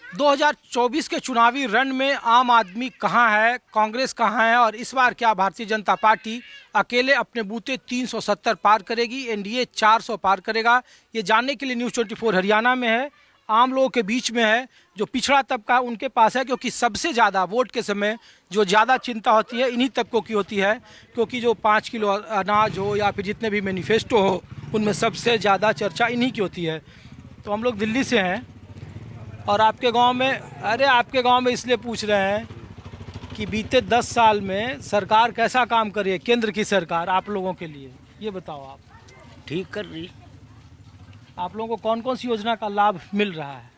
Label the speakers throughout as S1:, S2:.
S1: 2024 के चुनावी रण में आम आदमी कहां है, कांग्रेस कहां है और इस बार क्या भारतीय जनता पार्टी अकेले अपने बूते 370 पार करेगी, एनडीए 400 पार करेगा? ये जानने के लिए न्यूज़ 24 हरियाणा में है, आम लोगों के बीच में है, जो पिछड़ा तबका उनके पास है, क्योंकि सबसे ज़्यादा वोट के समय जो ज़्यादा चिंता होती है इन्हीं तबकों की होती है, क्योंकि जो 5 किलो अनाज हो या फिर जितने भी मैनिफेस्टो हो उनमें सबसे ज़्यादा चर्चा इन्हीं की होती है। तो हम लोग दिल्ली से हैं और आपके गांव में, अरे आपके गांव में इसलिए पूछ रहे हैं कि बीते 10 साल में सरकार कैसा काम कर रही है, केंद्र की सरकार आप लोगों के लिए, ये बताओ आप।
S2: ठीक कर रही।
S1: आप लोगों को कौन कौन सी योजना का लाभ मिल रहा है?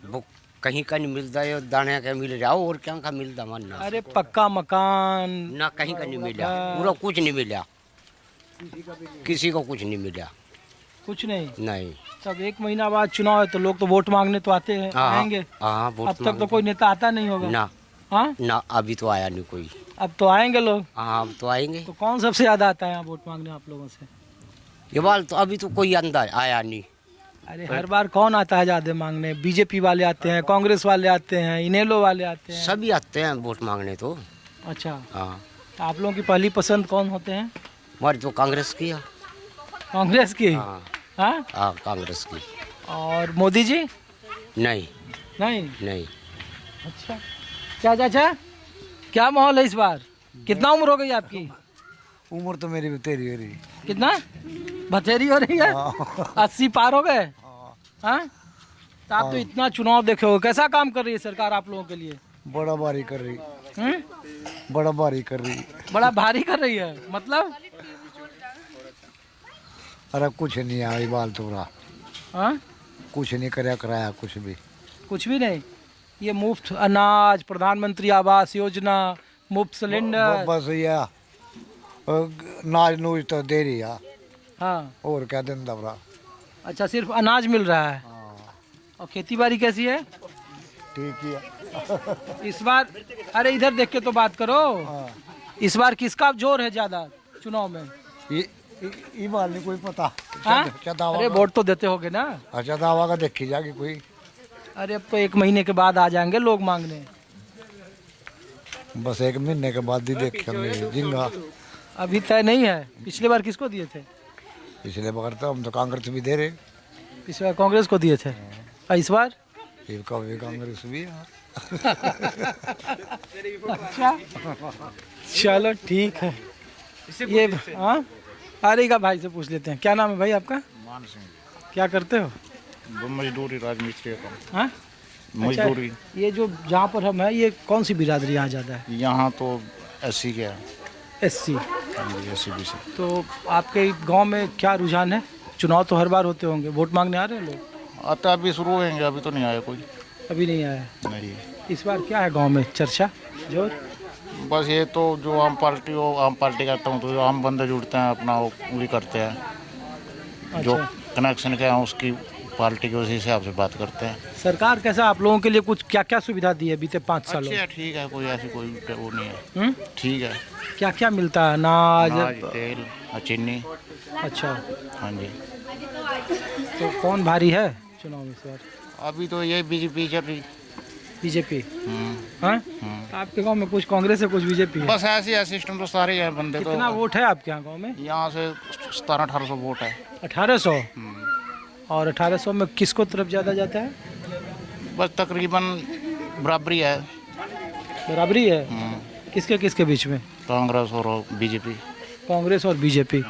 S2: वो कहीं का नहीं मिलता है, दाने का मिल रहा और क्या का मिलता मानना।
S1: अरे पक्का मकान
S2: ना कहीं का नहीं मिला, पूरा कुछ नहीं मिला, किसी को कुछ नहीं मिला।
S1: कुछ नहीं?
S2: नहीं।
S1: तब 1 महीना बाद चुनाव है तो लोग तो वोट मांगने तो आते हैं, आएंगे।
S2: हाँ, वोट
S1: अब तक तो कोई नेता आता नहीं होगा
S2: ना।
S1: हाँ
S2: ना, अभी तो आया नहीं कोई।
S1: अब तो आएंगे लोग।
S2: हाँ, अब तो आएंगे।
S1: तो कौन सबसे ज्यादा आता है यहाँ वोट मांगने आप लोगों से?
S2: ये बाल तो अभी तो कोई अंदर आया नहीं।
S1: अरे हर बार कौन आता है ज्यादा मांगने? बीजेपी वाले आते हैं, कांग्रेस वाले आते हैं, इनेलो वाले आते हैं,
S2: सभी आते हैं वोट मांगने तो।
S1: अच्छा,
S2: हाँ,
S1: तो आप लोगों की पहली पसंद कौन होते हैं?
S2: हमारी तो कांग्रेस की है।
S1: कांग्रेस की?
S2: हाँ,
S1: हाँ?
S2: हाँ, कांग्रेस की।
S1: और मोदी जी?
S2: नहीं।
S1: नहीं?
S2: नहीं।
S1: अच्छा, क्या चाचा, क्या माहौल है इस बार? कितना उम्र हो गई आपकी?
S3: उम्र तो मेरी बतेरी हो रही।
S1: कितना बतेरी हो रही है? 80 पार हो गए? हाँ, तो आप तो इतना चुनाव देखे हो, कैसा काम कर रही है सरकार आप लोगों के लिए?
S3: बड़ा भारी कर रही।
S1: हम्म?
S3: बड़ा भारी कर रही।
S1: बड़ा भारी कर रही है मतलब?
S3: अरे कुछ नहीं आई बाल तोरा।
S1: हाँ,
S3: कुछ नहीं कराया कराया कुछ भी।
S1: कुछ भी नहीं। ये मुफ्त अनाज, प्रधानमंत्री आवास योजना, मुफ्त सिलेंडर,
S3: बस ये नाज नूज तो दे रही है।
S1: हाँ।
S3: और क्या दिन दबरा।
S1: अच्छा, सिर्फ अनाज मिल रहा है? और खेती बाड़ी कैसी है?
S3: ठीक है।
S1: इस बार, अरे इधर देख के तो बात करो। इस बार किसका जोर है ज्यादा चुनाव में?
S3: ये बाल नहीं कोई पता।
S1: हाँ?
S3: चदावा
S1: अरे वोट तो देते होगे ना?
S3: अच्छा दावा का देखी जाएगी कोई।
S1: अरे अब तो 1 महीने के बाद आ जाएंगे लोग मांगने।
S3: बस 1 महीने के बाद ही देखेंगे जिंगा।
S1: अभी तय नहीं है। पिछले बार किसको दिए थे?
S3: इसलिए बगैर तो हम तो कांग्रेस भी दे रहे।
S1: पिछले बार कांग्रेस को दिए थे और इस बार
S3: कभी कांग्रेस भी है।
S1: अच्छा, चलो ठीक है। ये हाँ, अरे का भाई से पूछ लेते हैं। क्या नाम है भाई आपका?
S4: मान सिंह।
S1: क्या करते हो?
S4: वो मजदूरी, राजमिस्त्री का
S1: हाँ,
S4: मजदूरी।
S1: अच्छा, ये जो जहाँ पर हम है, ये कौन सी बिरादरी यहाँ ज़्यादा है?
S4: यहाँ तो 80 के है।
S1: SC।
S4: 80 बीस।
S1: तो आपके गांव में क्या रुझान है? चुनाव तो हर बार होते होंगे, वोट मांगने आ रहे हैं लोग?
S4: आता अभी शुरू होंगे, अभी तो नहीं आया कोई।
S1: अभी नहीं आया है।
S4: नहीं।
S1: इस बार क्या है गांव में चर्चा जो?
S4: बस ये तो जो आम पार्टी हो, आम पार्टी करता हूँ तो जो आम बंदे जुड़ते हैं अपना वो करते हैं। जो कनेक्शन के हैं उसकी पार्टी के उसी हिसाब से बात करते हैं।
S1: सरकार कैसा आप लोगों के लिए कुछ क्या क्या सुविधा दी है बीते 5 सालों
S4: अच्छी
S1: में?
S4: है, ठीक है, कोई ऐसी कोई वो नहीं है। ठीक है।
S1: क्या क्या मिलता है? अनाज,
S4: तेल, चीनी।
S1: अच्छा,
S4: हाँ जी।
S1: तो कौन भारी है चुनाव में इस बार?
S4: अभी तो ये बीजेपी चल रही।
S1: बीजेपी? हाँ, आपके गांव में कुछ कांग्रेस है, कुछ बीजेपी है?
S4: बस ऐसी है, सिस्टम तो सारे हैं बंदे।
S1: कितना
S4: तो
S5: वोट है आपके यहाँ गाँव में?
S4: यहाँ से 1700-1800 वोट है।
S5: 1800? और 1800 में किसको तरफ ज़्यादा जाता है?
S4: बस तकरीबन बराबरी है।
S5: बराबरी है? किसके किसके बीच में?
S4: कांग्रेस और बीजेपी।
S5: कांग्रेस और बीजेपी।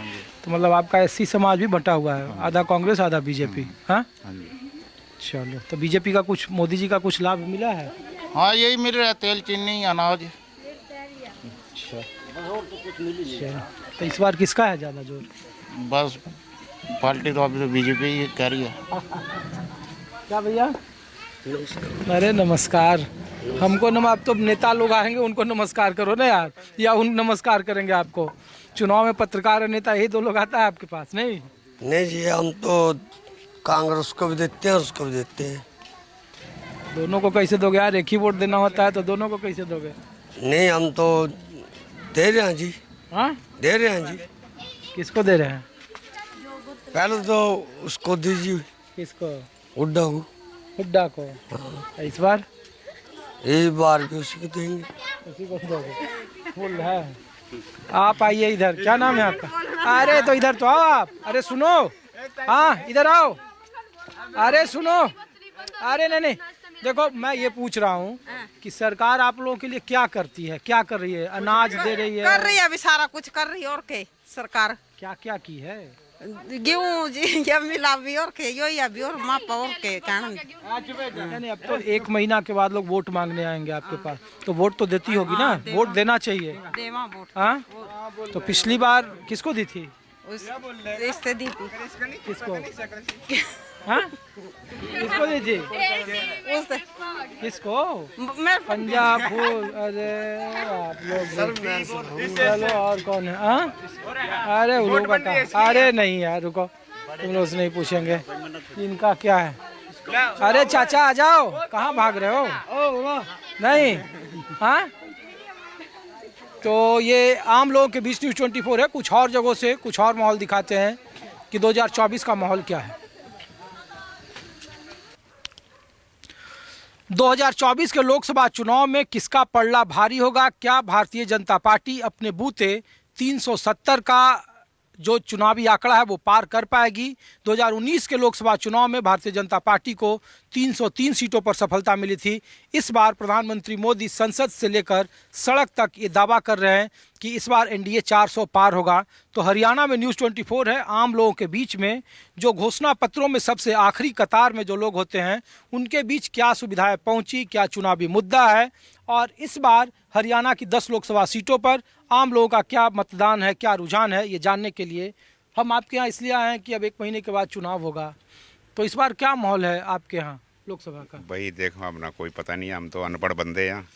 S5: तो मतलब आपका SC समाज भी बंटा हुआ है, आधा कांग्रेस आधा बीजेपी। हाँ, चलो, तो बीजेपी का कुछ, मोदी जी का कुछ लाभ मिला है?
S4: हाँ, यही मिल रहा है, तेल, चीनी, अनाज।
S5: अच्छा, तो इस बार किसका है ज़्यादा जोर?
S4: बस पार्टी तो अभी तो बीजेपी ही कह रही है।
S5: क्या भैया? अरे नमस्कार। हमको अब तो नेता लोग आएंगे उनको नमस्कार करो ना यार, या उन नमस्कार करेंगे आपको? चुनाव में पत्रकार और नेता यही 2 लोग आता है आपके पास? नहीं
S6: नहीं जी, हम तो कांग्रेस को भी देते हैं, उसको भी देते हैं।
S5: दोनों को कैसे दोगे यार? एक ही वोट देना होता है तो दोनों को कैसे दोगे?
S6: नहीं, हम तो दे रहे हैं जी।
S5: हाँ,
S6: दे रहे हैं जी।
S5: किसको दे रहे हैं?
S6: पहले तो उसको दीजिए।
S5: किसको?
S6: हुड्डा को।
S5: हुड्डा को। इस बार
S6: इस बार भी उसी को देंगे।
S5: उसी को दोगे। बोल रहा है। आप आइए इधर, क्या नाम है आपका? अरे तो इधर तो आओ आप। अरे सुनो, हाँ इधर आओ। अरे सुनो, अरे नहीं, देखो मैं ये पूछ रहा हूँ कि सरकार आप लोगों के लिए क्या करती है, क्या कर रही है? अनाज दे रही है?
S7: कर रही है, अभी सारा कुछ कर रही है। और के सरकार
S5: क्या क्या की है?
S7: गेहूँ ये मिला भी और के यो या भी और मापा और के कारण।
S5: नहीं, अब तो 1 महीना के बाद लोग वोट मांगने आएंगे आपके पास, तो वोट तो देती होगी ना? वोट देना चाहिए।
S7: देवा वोट।
S5: हाँ, तो पिछली बार किसको दी थी?
S7: इससे दी
S5: किसको? हाँ, किसको दी थी?
S7: उससे
S5: किसको?
S7: मैं
S5: पंजाब फूल। अरे आप लोग चलो, और कौन है? हाँ, अरे वो लोग बता। अरे नहीं यार रुको, तुम लोग से नहीं पूछेंगे इनका क्या है। अरे चाचा आ जाओ, कहाँ भाग रहे हो? नहीं, हाँ, तो ये आम लोगों के बीच न्यूज़ 24 है। कुछ और जगहों से कुछ और माहौल दिखाते हैं कि 2024 का माहौल क्या है। 2024 के लोकसभा चुनाव में किसका पलड़ा भारी होगा? क्या भारतीय जनता पार्टी अपने बूते 370 का जो चुनावी आंकड़ा है वो पार कर पाएगी? 2019 के लोकसभा चुनाव में भारतीय जनता पार्टी को 303 सीटों पर सफलता मिली थी। इस बार प्रधानमंत्री मोदी संसद से लेकर सड़क तक ये दावा कर रहे हैं कि इस बार एनडीए 400 पार होगा। तो हरियाणा में न्यूज़ 24 है, आम लोगों के बीच में जो घोषणा पत्रों में सबसे आखिरी कतार में जो लोग होते हैं उनके बीच क्या सुविधाएं पहुंची, क्या चुनावी मुद्दा है, और इस बार हरियाणा की 10 लोकसभा सीटों पर आम लोगों का क्या मतदान है, क्या रुझान है, ये जानने के लिए हम आपके यहाँ इसलिए आए हैं कि अब 1 महीने के बाद चुनाव होगा। तो इस बार क्या माहौल है आपके यहाँ लोकसभा का?
S8: भाई देखो, अपना कोई पता नहीं, हम तो अनपढ़ बंदे हैं,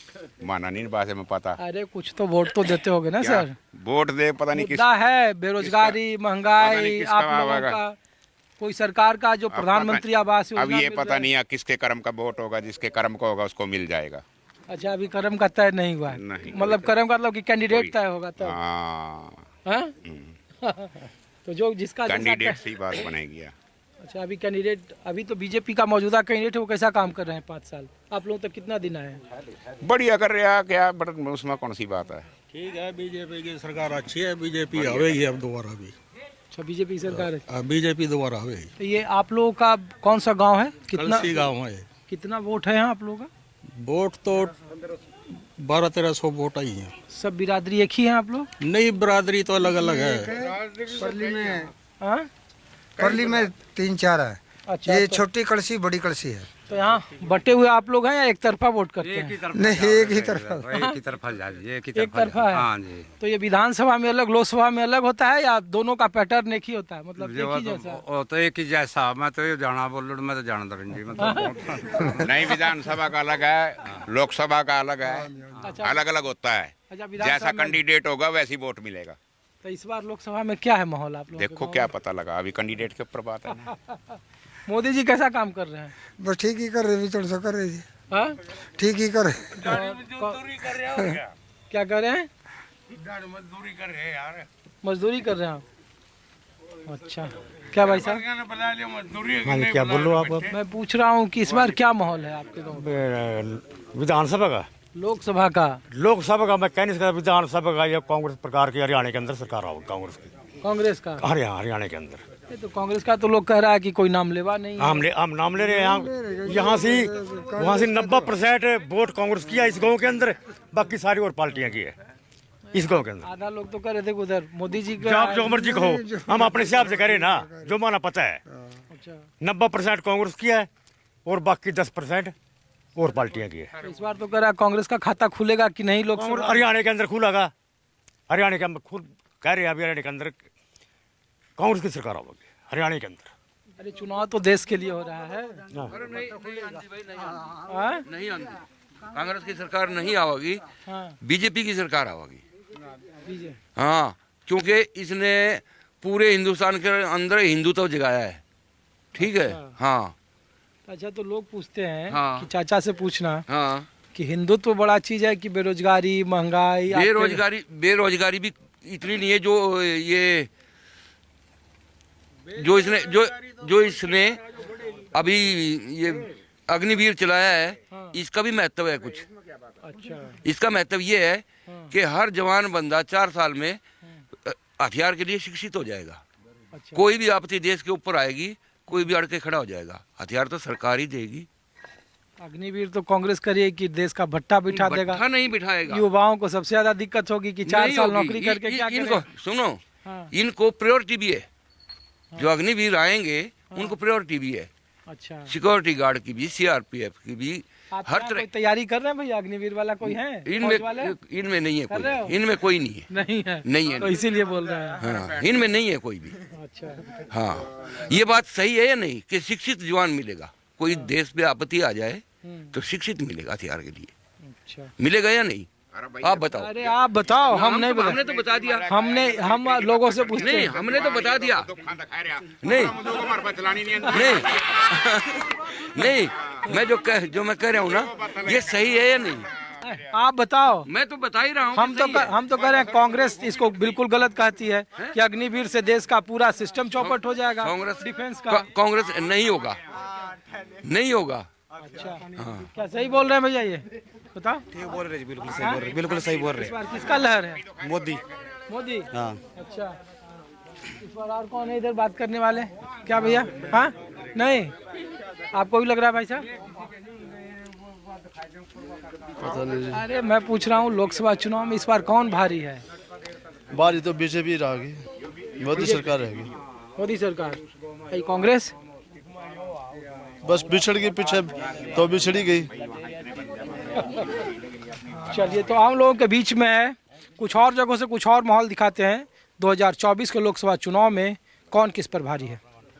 S8: माना नहीं बात में पता।
S5: अरे कुछ तो वोट तो देते होगे ना
S8: क्या?
S5: सर?
S8: वोट दे, पता नहीं किस
S5: मुद्दा है, बेरोजगारी,
S8: पता
S5: महंगाई,
S8: नहीं किसका
S5: आप लोगों
S8: आवेगा।
S5: का कोई सरकार का जो
S8: अब
S5: प्रधानमंत्री
S8: पता-
S5: आवास
S8: अब
S5: योजना
S8: ये
S5: मिल
S8: पता
S5: रहा
S8: नहीं है किसके कर्म का वोट होगा, जिसके कर्म का होगा उसको मिल जाएगा।
S5: अच्छा, अभी कर्म का तय नहीं हुआ है?
S8: नहीं।
S5: मतलब कर्म का मतलब कि कैंडिडेट
S8: कोई-
S5: तय होगा तब?
S8: हाँ,
S5: हाँ? तो जो जिसका
S8: कैंडिडेट से ही बात बनेगी।
S5: अच्छा, अभी कैंडिडेट, अभी तो बीजेपी का मौजूदा कैंडिडेट है, वो कैसा काम कर रहे हैं 5 साल? आप लोग तक कितना दिन आए हैं?
S8: बढ़िया कर रहा क्या, बट उसमें कौन सी बात है।
S9: ठीक है, बीजेपी की सरकार अच्छी है, बीजेपी आवेगी अब दोबारा भी।
S5: अच्छा, बीजेपी सरकार है,
S9: बीजेपी दोबारा आवेगी।
S5: तो ये आप लोगों का कौन सा गांव है? कितना
S9: कलसी गाँव है।
S5: कितना वोट है यहाँ आप लोगों का?
S9: वोट तो 1200-1300 वोट आई है।
S5: सब बिरादरी एक ही है आप लोग?
S9: नई बिरादरी तो अलग अलग है।
S3: परली में
S5: हाँ,
S3: परली में 3-4 है।
S5: अच्छा,
S3: ये
S5: तो,
S3: छोटी कलसी बड़ी कलसी है।
S5: तो यहाँ बटे हुए आप लोग हैं या एक तरफा वोट करते हैं?
S3: नहीं, एक ही तरफ।
S5: एक तरफा है। हाँ जी। तो ये विधानसभा में अलग, लोकसभा में अलग होता है, या दोनों का पैटर्न एक ही होता है, मतलब एक ही जैसा?
S10: तो एक ही जैसा, मैं तो ये जाना बोल रहा हूँ, मैं तो जानता रही मतलब
S8: नहीं, विधानसभा का अलग है, लोकसभा का अलग है, अलग अलग होता है।
S5: अच्छा,
S8: जैसा
S5: विधानसभा में-
S8: कैंडिडेट होगा वैसी वोट मिलेगा।
S5: तो इस बार लोकसभा में क्या है माहौल आप लोग?
S8: देखो क्या पता लगा, अभी कैंडिडेट के ऊपर बात है ना।
S5: मोदी जी कैसा काम कर रहे हैं?
S3: बस ठीक ही कर रहे, भी थोड़ा सा कर रहे जी,
S5: हाँ?
S3: ठीक ही कर रहे।
S5: क्या कर रहे हैं?
S10: मजदूरी कर रहे हैं यार।
S5: मजदूरी कर रहे हैं आप? अच्छा, क्या भाई साहब?
S10: मजदूरी क्या बोलो आप?
S5: मैं पूछ रहा हूँ कि इस बार क्या माहौल है आपके गाँव में?
S10: विधानसभा का,
S5: लोकसभा का?
S10: लोकसभा का मैं कह नहीं सकता, विधानसभा का या कांग्रेस प्रकार की हरियाणा के अंदर सरकार आओ, कांग्रेस की,
S5: कांग्रेस का?
S10: हरियाणा के अंदर।
S5: ये तो कांग्रेस का तो लोग कह रहा है कि कोई नाम लेवा नहीं है।
S10: हम नाम ले रहे हैं यहाँ से, वहाँ से 90% वोट कांग्रेस किया इस गांव के अंदर, बाकी सारी और पार्टियां की है इस गांव के अंदर।
S5: आधा लोग तो कह रहे थे कि उधर मोदी जी का।
S10: आप जो मर्जी कहो, हम अपने हिसाब से करें ना, जो माना पता है।
S5: अच्छा,
S10: 90% कांग्रेस की है और बाकी 10% और पार्टियां की है।
S5: तो इस बार तो कह रहा है कांग्रेस का खाता खुलेगा कि नहीं लोकसभा?
S10: हरियाणा के अंदर खुलेगा, हरियाणा के अंदर कह रहे हैं अभी, हरियाणा के अंदर कांग्रेस की सरकार होगी हरियाणा के अंदर।
S5: अरे चुनाव तो देश के लिए हो रहा है। हाँ?
S11: नहीं आंदी, कांग्रेस की सरकार नहीं आवेगी,
S5: हाँ,
S11: बीजेपी की सरकार आवेगी।
S5: बीजेपी।
S11: हाँ, क्योंकि इसने पूरे हिंदुस्तान के अंदर हिंदुत्व जगाया है। ठीक है। हाँ
S5: अच्छा, तो लोग पूछते हैं
S11: हाँ।
S5: कि चाचा से पूछना
S11: हाँ,
S5: कि हिंदुत्व बड़ा चीज है कि बेरोजगारी, महंगाई?
S11: बेरोजगारी भी इतनी नहीं है जो इसने अभी ये अग्निवीर चलाया है, इसका भी महत्व है कुछ।
S5: अच्छा।
S11: इसका महत्व ये है कि हर जवान बंदा 4 साल में हथियार के लिए शिक्षित हो जाएगा।
S5: अच्छा।
S11: कोई भी आपत्ति देश के ऊपर आएगी, कोई भी अड़ के खड़ा हो जाएगा। हथियार तो सरकार ही देगी।
S5: अग्निवीर तो कांग्रेस करिए कि देश का भट्टा बिठा देगा।
S11: भट्टा नहीं बिठाएगा।
S5: युवाओं को सबसे ज्यादा दिक्कत होगी कि 4
S11: नहीं
S5: साल
S11: होगी।
S5: नौकरी करके क्या
S11: इनको
S5: करें?
S11: सुनो,
S5: हाँ।
S11: इनको प्रायोरिटी भी है। जो अग्निवीर आएंगे उनको प्रायोरिटी भी है।
S5: अच्छा।
S11: सिक्योरिटी गार्ड की भी, सीआरपीएफ की भी,
S5: आप
S11: हर
S5: क्या
S11: तरह।
S5: कोई तैयारी कर रहे हैं भैया? अग्निवीर वाला कोई है? फौज वाले?
S11: इनमें नहीं है
S5: कर रहे हो?
S11: कोई, इनमें कोई नहीं है।
S5: नहीं है।
S11: नहीं है।
S5: तो इसीलिए बोल रहे हैं।
S11: हाँ, इनमें नहीं है कोई भी।
S5: अच्छा।
S11: हाँ, ये बात सही है या नहीं कि शिक्षित जवान मिलेगा? कोई देश पे आपत्ति आ जाए तो शिक्षित मिलेगा हथियार के लिए।
S5: अच्छा।
S11: मिलेगा या नहीं? आप बताओ।
S5: अरे आप बताओ, हम नहीं
S11: हमने तो बता दिया।
S5: हम लोगों से पूछते
S11: नहीं,
S5: हैं।
S11: हमने तो बता दिया। नहीं नहीं नहीं, मैं कह रहा हूँ ना, ये सही है या नहीं?
S5: आप बताओ।
S11: मैं तो बता ही रहा हूँ।
S5: हम तो कह रहे हैं कांग्रेस इसको बिल्कुल गलत कहती है कि अग्निवीर से देश का पूरा सिस्टम चौपट हो जाएगा।
S11: कांग्रेस
S5: डिफेंस का।
S11: कांग्रेस नहीं होगा, नहीं होगा।
S5: अच्छा। क्या सही बोल रहे हैं भैया? ये बताओ।
S3: ठीक बोल रहे जी, बिल्कुल सही बोल रहे, बिल्कुल सही बोल रहे।
S5: इस बार किसका लहर है?
S3: मोदी।
S5: मोदी।
S3: हाँ।
S5: अच्छा। इस बार और कौन है इधर बात करने वाले? क्या भैया? हाँ, नहीं, आपको भी लग रहा है भाई साहब?
S9: पता नहीं।
S5: अरे मैं पूछ रहा हूँ, लोकसभा चुनाव में इस बार कौन भारी है?
S9: बारी तो बीजेपी रहेगी, मोदी सरकार रहेगी।
S5: मोदी सरकार। यही कांग्रेस?
S9: बस बिछड़ गई पीछे, तो बिछड़ी गई।
S5: चलिए, तो आम लोगों के बीच में है, कुछ और जगहों से कुछ और माहौल दिखाते हैं। 2024 के लोकसभा चुनाव में कौन किस पर भारी है।